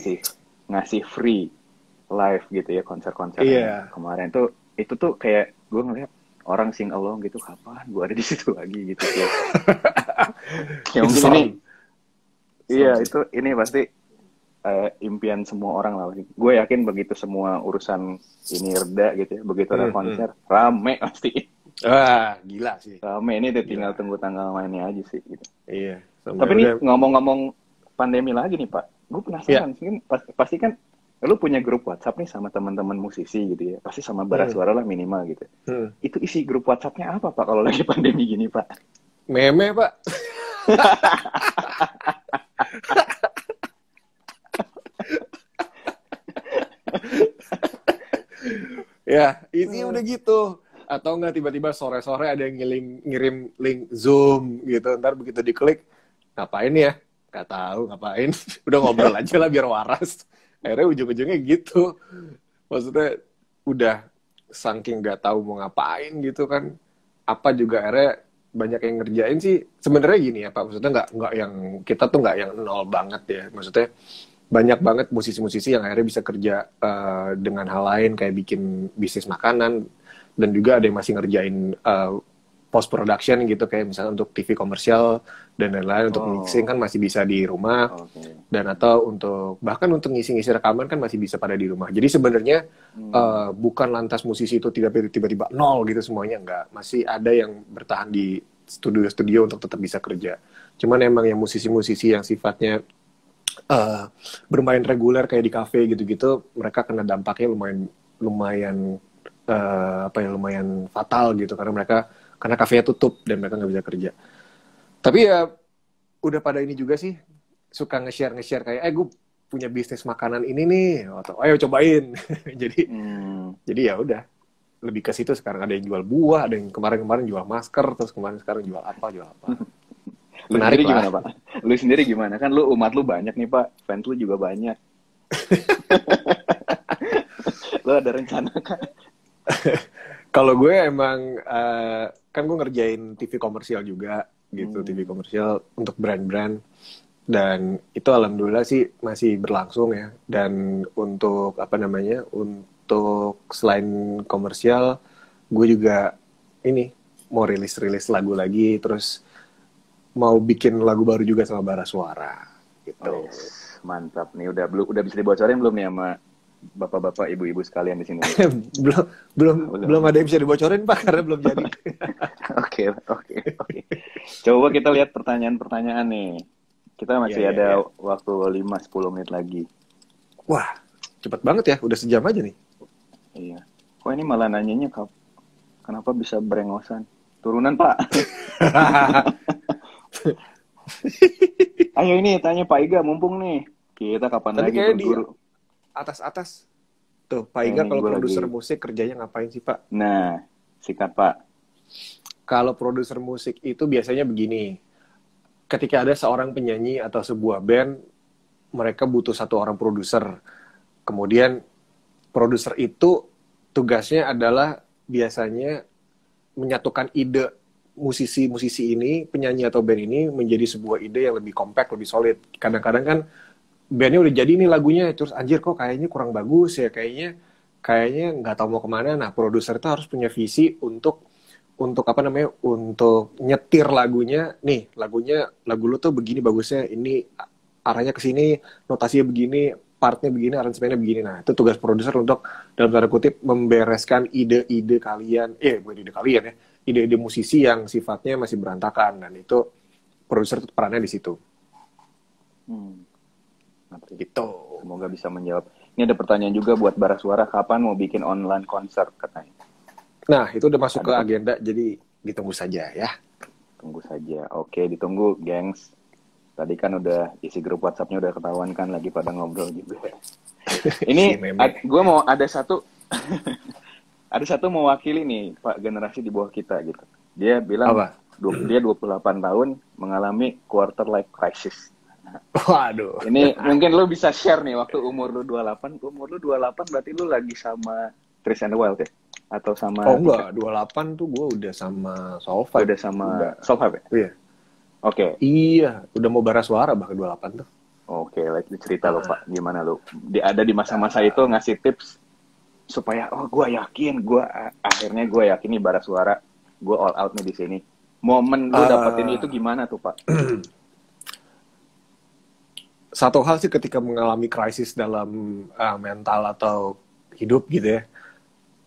ngasih free live gitu ya konser-konser kemarin tuh. Itu tuh kayak gue ngeliat orang sing along gitu, kapan gue ada di situ lagi gitu tuh. Ya mungkin ini iya itu ini pasti impian semua orang lah. Gue yakin begitu semua urusan ini reda gitu ya, begitu ada konser rame pasti.
Wah gila sih.
Rame ini udah tinggal tunggu tanggal mainnya aja sih gitu.
Iya.
Tapi nih ngomong-ngomong pandemi lagi nih Pak, gue penasaran sih, pasti kan lu punya grup WhatsApp nih sama teman-teman musisi gitu ya, pasti sama bara suara lah minimal gitu. Itu isi grup WhatsApp-nya apa Pak kalau lagi pandemi gini Pak?
Meme Pak. Ya, isi udah gitu. Atau enggak tiba-tiba sore-sore ada yang ngirim link Zoom gitu. Ntar begitu diklik, ngapain ya? Gak tahu ngapain. Udah ngobrol aja lah biar waras. Akhirnya ujung-ujungnya gitu. Maksudnya udah saking gak tahu mau ngapain gitu kan. Apa juga akhirnya banyak yang ngerjain sih. Sebenarnya gini ya Pak, maksudnya nggak yang kita tuh nggak yang nol banget ya. Maksudnya banyak banget musisi-musisi yang akhirnya bisa kerja dengan hal lain kayak bikin bisnis makanan, dan juga ada yang masih ngerjain post production gitu kayak misalnya untuk TV komersial dan lain-lain. Untuk mixing kan masih bisa di rumah, dan atau bahkan untuk ngisi-ngisi rekaman kan masih bisa pada di rumah. Jadi sebenarnya bukan lantas musisi itu tiba-tiba nol gitu semuanya, enggak, masih ada yang bertahan di studio-studio untuk tetap bisa kerja. Cuman emang yang musisi-musisi yang sifatnya bermain reguler kayak di kafe gitu-gitu, mereka kena dampaknya lumayan fatal gitu, karena kafenya tutup dan mereka nggak bisa kerja. Tapi ya udah pada ini juga sih suka nge-share kayak gue punya bisnis makanan ini nih, atau ayo cobain. jadi ya udah lebih ke situ sekarang. Ada yang jual buah, ada yang kemarin jual masker, terus sekarang jual apa.
Menarik lah. Gimana Pak? Lu sendiri gimana? Kan lu umat lu banyak nih Pak, fans lu juga banyak. Lu ada rencana kan?
Kalau gue emang kan gue ngerjain TV komersial juga gitu, TV komersial untuk brand-brand, dan itu alhamdulillah sih masih berlangsung ya. Dan untuk untuk selain komersial, gue juga ini mau rilis lagu lagi, terus mau bikin lagu baru juga sama Bara Suara gitu.
Mantap nih, udah bisa dibocorin belum nih sama bapak-bapak, ibu-ibu sekalian di sini?
belum ada yang bisa dibocorin Pak, karena belum jadi. Oke.
Coba kita lihat pertanyaan-pertanyaan nih. Kita masih ada waktu 5-10 menit lagi.
Wah, cepet banget ya, udah sejam aja nih.
Iya. Kok ini malah nanyanya kenapa bisa brengosan? Turunan Pak. Ayo ini tanya Pak Iga, mumpung nih. Kita kapan
Tadi
lagi
kayaknya di
berguru?
atas-atas. Tuh, Pak
Eh,
Iga
nih
kalau
gue lagi.
produser musik kerjanya ngapain sih, Pak?
Nah, sikat Pak.
Kalau produser musik itu biasanya begini. Ketika ada seorang penyanyi atau sebuah band, mereka butuh satu orang produser. Kemudian produser itu tugasnya adalah biasanya menyatukan ide musisi-musisi ini, penyanyi atau band ini menjadi sebuah ide yang lebih kompak, lebih solid. Kadang-kadang kan bandnya udah jadi nih lagunya, terus anjir kok kayaknya kurang bagus ya, kayaknya kayaknya nggak tahu mau kemana. Nah, produser itu harus punya visi untuk apa namanya, untuk nyetir lagunya. Nih lagunya, lagu lu tuh begini bagusnya, ini arahnya ke sini, notasinya begini, partnya begini, aransemennya begini. Nah, itu tugas produser untuk dalam tanda kutip membereskan ide-ide kalian, bukan ide kalian ya, ide-ide musisi yang sifatnya masih berantakan. Dan itu produser itu perannya di situ.
Hmm. Nanti.
Gitu.
Semoga bisa menjawab. Ini ada pertanyaan juga buat Bara Suara, kapan mau bikin online konser katanya.
Nah, itu udah masuk ke
Ada
agenda, jadi ditunggu saja ya.
Tunggu saja. Oke, ditunggu, gengs. Tadi kan udah isi grup WhatsApp-nya udah ketahuan kan, lagi pada ngobrol juga.
Si
Ini
meme.
gue mau ada satu ada satu mewakili nih Pak, generasi di bawah kita gitu. Dia bilang
Apa?
dia 28 tahun mengalami quarter life crisis.
Waduh.
Ini mungkin lu bisa share nih, waktu umur lu 28 berarti lu lagi sama Tris and the Wild ya? Atau sama
Oh enggak, 28 tuh gue udah sama Soulfive.
udah sama
Udah.
Soulfive ya?
Iya.
Oke.
Iya, udah mau bara suara bahkan 28 tuh.
Oke, like cerita lo Pak, gimana lo? Ada di masa-masa itu ngasih tips supaya gue yakin, akhirnya gue yakin nih bara suara, gue all out nih di sini. Momen lu dapetin itu gimana tuh Pak?
Satu hal sih, ketika mengalami krisis dalam mental atau hidup gitu ya,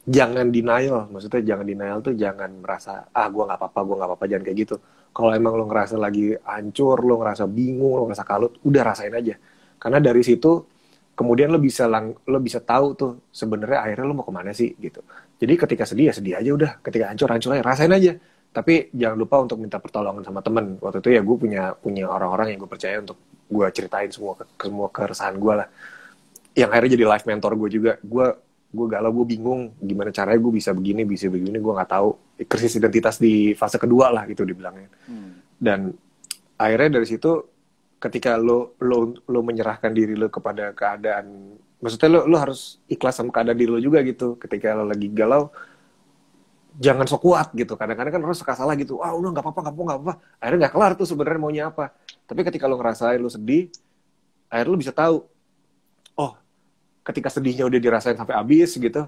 jangan denial. Maksudnya jangan denial tuh jangan merasa, gue nggak apa-apa, jangan kayak gitu. Kalau emang lo ngerasa lagi hancur, lo ngerasa bingung, lo ngerasa kalut, udah rasain aja. Karena dari situ kemudian lo bisa tahu tuh sebenarnya akhirnya lo mau kemana sih gitu. Jadi ketika sedih ya sedih aja udah, ketika hancur aja, rasain aja. Tapi jangan lupa untuk minta pertolongan sama temen. Waktu itu ya gue punya orang-orang yang gue percaya untuk gue ceritain semua keresahan gue lah. Yang akhirnya jadi life mentor gue juga. Gue galau, gue bingung gimana caranya gue bisa begini, gue nggak tahu. Krisis identitas di fase kedua lah gitu dibilangnya. Dan akhirnya dari situ, ketika lo menyerahkan diri lo kepada keadaan, maksudnya lo harus ikhlas sama keadaan diri lo juga gitu. Ketika lo lagi galau, jangan sok kuat gitu. Kadang-kadang kan orang suka salah gitu. Udah nggak apa-apa. Akhirnya nggak kelar tuh sebenarnya maunya apa. Tapi ketika lo ngerasain lo sedih, akhirnya lo bisa tahu, oh, ketika sedihnya udah dirasain sampai habis gitu,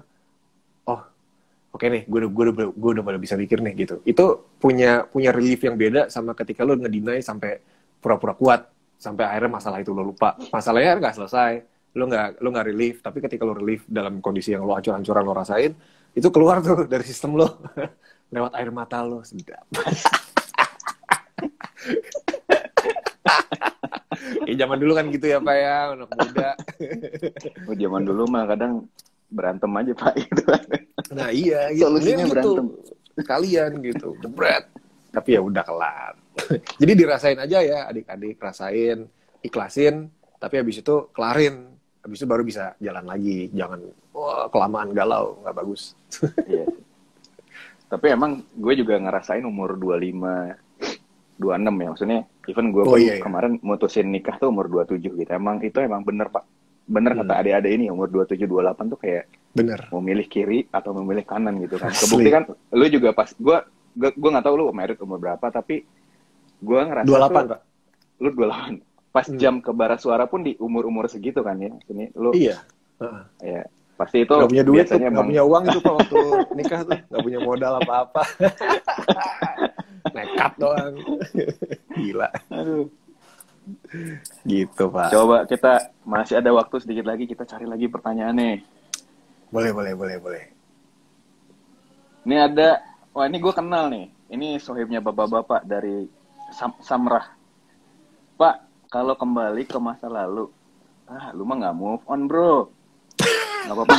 oh, oke nih, gue udah mulai bisa mikir nih gitu. Itu punya relief yang beda sama ketika lo ngedinai sampai pura-pura kuat, sampai akhirnya masalah itu lo lupa. Masalahnya nggak selesai, lo nggak relief. Tapi ketika lo relief dalam kondisi yang lo hancur-hancuran lo rasain, itu keluar tuh dari sistem lo lewat air mata lo, sedap. Zaman dulu kan gitu ya Pak ya, anak muda.
Zaman dulu mah kadang berantem aja Pak gitu.
Nah iya, gitu.
Solusinya berantem.
Sekalian gitu, jebret. Tapi ya udah kelar. Jadi dirasain aja ya adik-adik, rasain, ikhlasin, tapi habis itu kelarin. Habis itu baru bisa jalan lagi. Jangan kelamaan galau, nggak bagus.
Iya. Tapi emang gue juga ngerasain umur 25, 26 ya. Maksudnya even gue kemarin mutusin nikah tuh umur 27 gitu. Emang bener Pak. Bener kata adik-adik ini, umur 27, 28 tuh kayak
bener.
Mau milih kiri atau memilih kanan gitu kan. Kebukti kan lu juga pas, gue nggak tahu lu merit umur berapa, tapi gue ngerasa
28
tuh,
Pak.
Lu 28. Pas jam ke bara suara pun di umur segitu kan ya. Sini lu.
Iya.
Ya, pasti itu
gak punya duit
biasanya
tuh, gak punya uang itu Pak waktu nikah tuh, gak punya modal apa-apa. Nekat doang. Gila.
Aduh.
Gitu Pak.
Coba kita masih ada waktu sedikit lagi, kita cari lagi pertanyaannya.
Boleh.
Ini ada, ini gue kenal nih. Ini sohibnya bapak-bapak dari Samrah. Pak, kalau kembali ke masa lalu, lu mah nggak move on bro. Nggak apa-apa.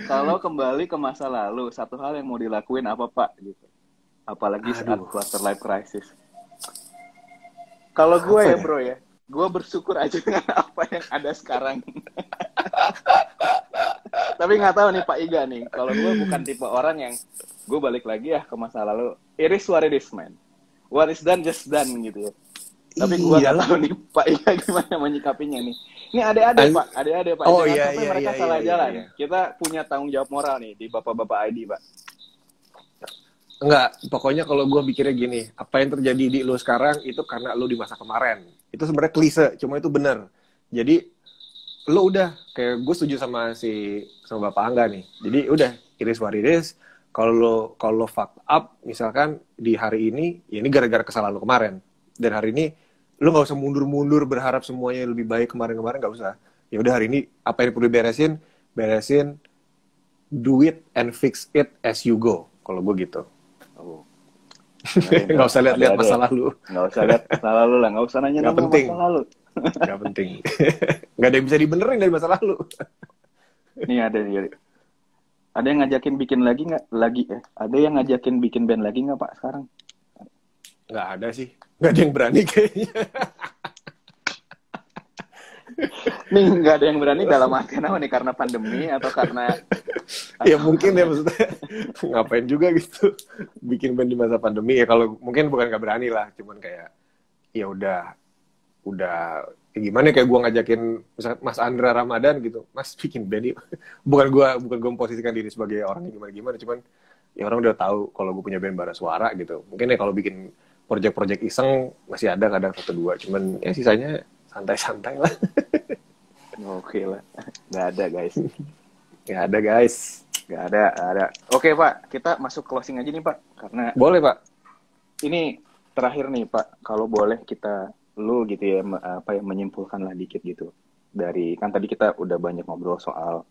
Kalau kembali ke masa lalu, satu hal yang mau dilakuin apa Pak? Gitu. Apalagi saat quarter life crisis. Kalau gue ya bro ya, gue bersyukur aja dengan apa yang ada sekarang. Tapi nggak tahu nih Pak Iga nih, kalau gue bukan tipe orang yang gue balik lagi ya ke masa lalu. It is what it is, man. What is done just done gitu ya. Tapi gue nggak tahu nih Pak Iga gimana menyikapinya nih. Ini adik-adik Pak, adik-adik Pak.
Oh,
Jangan
iya,
sampai
iya,
mereka
iya,
salah
iya,
jalan.
iya.
Kita punya tanggung jawab moral nih di bapak-bapak ID Pak.
Enggak, pokoknya kalau gue pikirnya gini, apa yang terjadi di lu sekarang itu karena lu di masa kemarin. Itu sebenarnya klise, cuma itu benar. Jadi lu udah kayak gue setuju sama Bapak Angga nih. Jadi udah it is what it is. Kalau lo fuck up misalkan di hari ini, ya ini gara-gara kesalahan lu kemarin. Dan hari ini lu nggak usah mundur-mundur berharap semuanya lebih baik kemarin-kemarin, nggak usah. Ya udah hari ini apa yang perlu beresin, do it and fix it as you go. Kalau gue gitu.
Oh.
Nggak usah lihat-lihat masa lalu.
Nggak usah lihat masa lalu lah. Nggak usah nanya masa lalu.
Nggak penting. Nggak ada yang bisa dibenerin dari masa lalu.
Nih ada nih. Ada yang ngajakin bikin lagi nggak? Lagi ya? Ada yang ngajakin bikin band lagi nggak Pak sekarang?
Nggak ada sih. Nggak ada yang berani kayaknya.
Nih nggak ada yang berani dalam artian apa nih? Karena pandemi atau karena...
Ya mungkin ya maksudnya ngapain juga gitu bikin band di masa pandemi ya. Kalau mungkin bukan nggak berani lah, cuman kayak ya udah ya gimana kayak gue ngajakin misalnya Mas Andra Ramadan gitu, Mas bikin band yuk. bukan gue memposisikan diri sebagai orang yang gimana, cuman ya orang udah tahu kalau gue punya band bara suara gitu. Mungkin ya kalau bikin project iseng masih ada kadang 1-2, cuman ya sisanya santai-santai lah.
Oke lah, nggak ada guys. Nggak ada. Oke Pak, kita masuk closing aja nih Pak, karena
boleh Pak.
Ini terakhir nih Pak, kalau boleh lu gitu ya, menyimpulkan lah dikit gitu. Dari kan tadi kita udah banyak ngobrol soal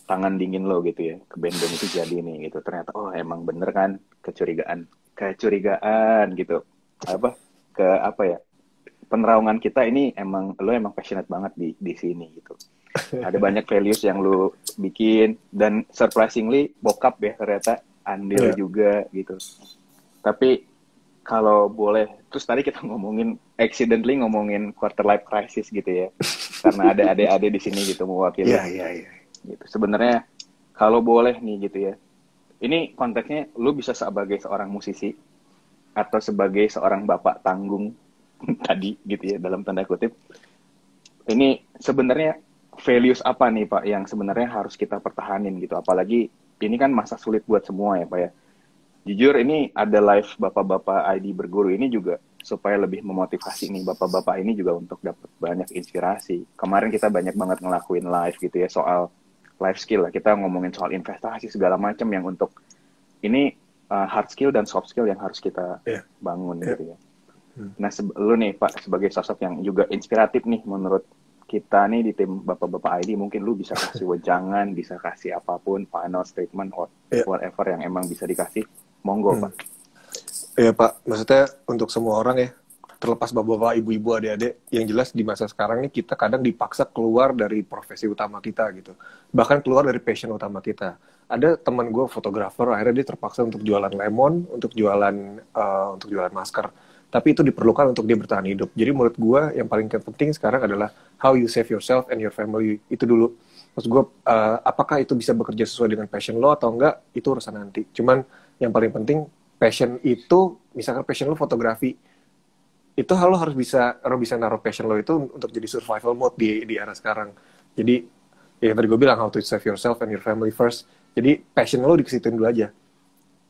tangan dingin lo gitu ya, ke band-band itu jadi nih gitu. Ternyata oh emang bener kan kecurigaan gitu. Penerawangan kita ini lo emang passionate banget di sini gitu. Ada banyak values yang lu bikin dan surprisingly bokap ya ternyata andil juga gitu. Tapi kalau boleh, terus tadi kita accidentally ngomongin quarter life crisis gitu ya, karena ada adik-adik di sini gitu mewakili.
Iya.
Gitu. Sebenarnya kalau boleh nih gitu ya, ini konteksnya lu bisa sebagai seorang musisi atau sebagai seorang bapak tanggung tadi gitu ya dalam tanda kutip. Ini sebenarnya values apa nih Pak yang sebenarnya harus kita pertahanin gitu, apalagi ini kan masa sulit buat semua ya Pak ya. Jujur ini ada live bapak-bapak ID berguru ini juga supaya lebih memotivasi nih bapak-bapak ini juga untuk dapat banyak inspirasi. Kemarin kita banyak banget ngelakuin live gitu ya soal life skill lah, kita ngomongin soal investasi segala macam yang untuk ini hard skill dan soft skill yang harus kita bangun gitu ya. Nah lu nih Pak sebagai sosok yang juga inspiratif nih menurut kita nih di tim bapak-bapak ID, mungkin lu bisa kasih wejangan, bisa kasih apapun, final statement or whatever yang emang bisa dikasih, monggo Pak.
Iya Pak, maksudnya untuk semua orang ya, terlepas bapak-bapak, ibu-ibu, adik-adik, yang jelas di masa sekarang nih kita kadang dipaksa keluar dari profesi utama kita gitu, bahkan keluar dari passion utama kita. Ada teman gue fotografer, akhirnya dia terpaksa untuk jualan lemon, untuk jualan masker. Tapi itu diperlukan untuk dia bertahan hidup. Jadi menurut gue yang paling penting sekarang adalah how you save yourself and your family. Itu dulu. Maksud gue, apakah itu bisa bekerja sesuai dengan passion lo atau enggak, itu urusan nanti. Cuman yang paling penting, passion itu, misalkan passion lo fotografi, itu lo harus bisa naruh passion lo itu untuk jadi survival mode di era sekarang. Jadi, ya tadi gue bilang, how to save yourself and your family first. Jadi, passion lo dikesitin dulu aja.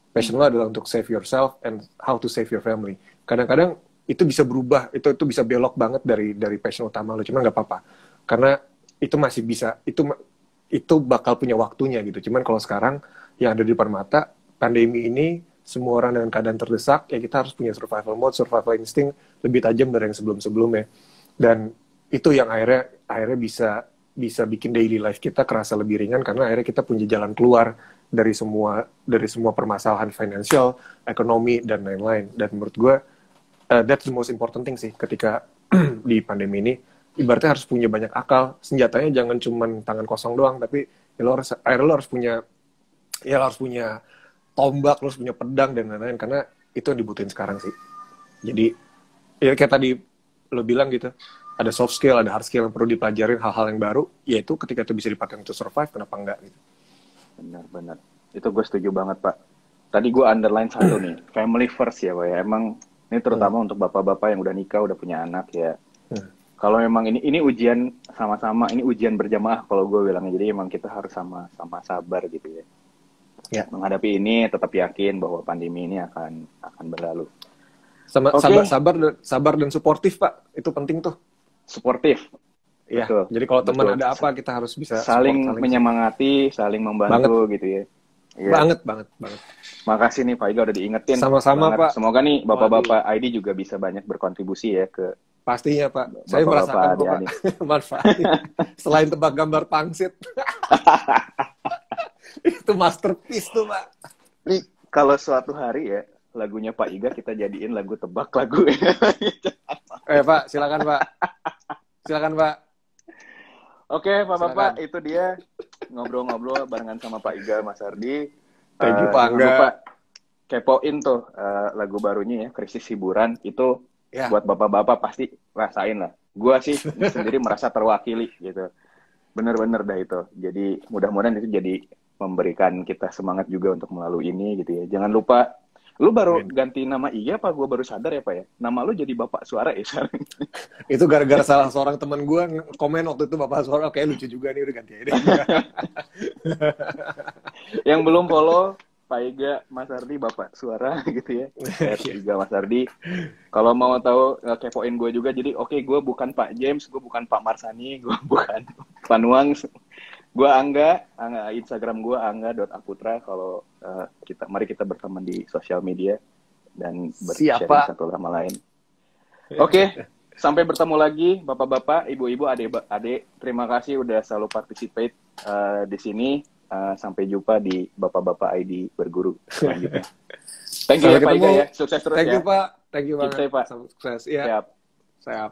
Passion lo adalah untuk save yourself and how to save your family. Kadang-kadang itu bisa berubah, itu bisa belok banget dari passion utama lo, cuman nggak apa-apa, karena itu masih bisa, itu bakal punya waktunya gitu. Cuman kalau sekarang yang ada di depan mata, pandemi ini, semua orang dengan keadaan terdesak, ya kita harus punya survival mode, survival instinct lebih tajam dari yang sebelum-sebelumnya, dan itu yang akhirnya bisa bikin daily life kita kerasa lebih ringan, karena akhirnya kita punya jalan keluar dari semua permasalahan finansial, ekonomi, dan lain-lain. Dan menurut gue, that's the most important thing sih ketika di pandemi ini. Ibaratnya harus punya banyak akal, senjatanya jangan cuma tangan kosong doang, tapi ya lo harus punya tombak, lo harus punya pedang dan lain-lain, karena itu yang dibutuhin sekarang sih. Jadi ya kayak tadi lo bilang gitu, ada soft skill, ada hard skill yang perlu dipelajarin, hal-hal yang baru, yaitu ketika itu bisa dipakai untuk survive, kenapa enggak gitu.
Benar-benar. Itu gue setuju banget, Pak. Tadi gue underline satu nih, family first ya, Pak ya. Emang ini terutama untuk bapak-bapak yang udah nikah, udah punya anak ya. Kalau memang ini ujian sama-sama, ini ujian berjamaah kalau gue bilangnya. Jadi emang kita harus sama-sama sabar gitu ya.
Ya.
Menghadapi ini tetap yakin bahwa pandemi ini akan berlalu.
Sama
Oke.
sabar dan suportif, Pak. Itu penting tuh.
Suportif.
Ya.
Betul.
Jadi kalau teman
Betul.
ada apa kita harus bisa
saling menyemangati, saling membantu gitu ya. Iya.
Banget.
Makasih nih Pak Iga udah diingetin.
Sama-sama,
banget.
Pak.
Semoga nih bapak-bapak ID juga bisa banyak berkontribusi ya ke
Pastinya, Pak. Saya merasakan kok, Pak. Manfaatnya. Selain tebak gambar pangsit. Itu masterpiece tuh, Pak.
Nih, kalau suatu hari ya, lagunya Pak Iga kita jadiin lagu tebak lagu ya.
Pak, silakan, Pak. Silakan, Pak.
Oke, Bapak-bapak, itu dia ngobrol-ngobrol barengan sama Pak Iga, Mas Ardi.
Thank you, Pak Angga.
Jangan lupa kepoin tuh lagu barunya ya, Krisis Hiburan. Itu buat bapak-bapak pasti rasain lah. Gua sih sendiri merasa terwakili gitu. Bener-bener dah itu. Jadi mudah-mudahan itu jadi memberikan kita semangat juga untuk melalui ini gitu ya. Jangan lupa, lu baru ganti nama IG apa? Gue baru sadar ya Pak ya. Nama lu jadi Bapak Suara ya sekarang.
Itu gara-gara salah seorang teman gue komen waktu itu Bapak Suara. Kayak lucu juga nih, udah ganti aja.
Yang belum follow Pak Iga, Mas Ardi, Bapak Suara gitu ya. Iga Mas Ardi. Kalau mau tahu kepoin gue juga. Jadi oke, gue bukan Pak James, gue bukan Pak Marsani, gue bukan Panuang. Gue Angga, Instagram gue angga.aputra. Kalau mari kita berteman di sosial media dan bersharing satu sama lain. Oke, sampai bertemu lagi bapak-bapak, ibu-ibu, adik-adik. Terima kasih udah selalu participate di sini. Sampai jumpa di Bapak-Bapak ID Berguru selanjutnya. Thank you ya Pak Iga ya. Sukses terus ya.
Thank you Pak. Thank you banget.
Keep safe, Pak.
Sukses. Iya.
Siap.
Siap.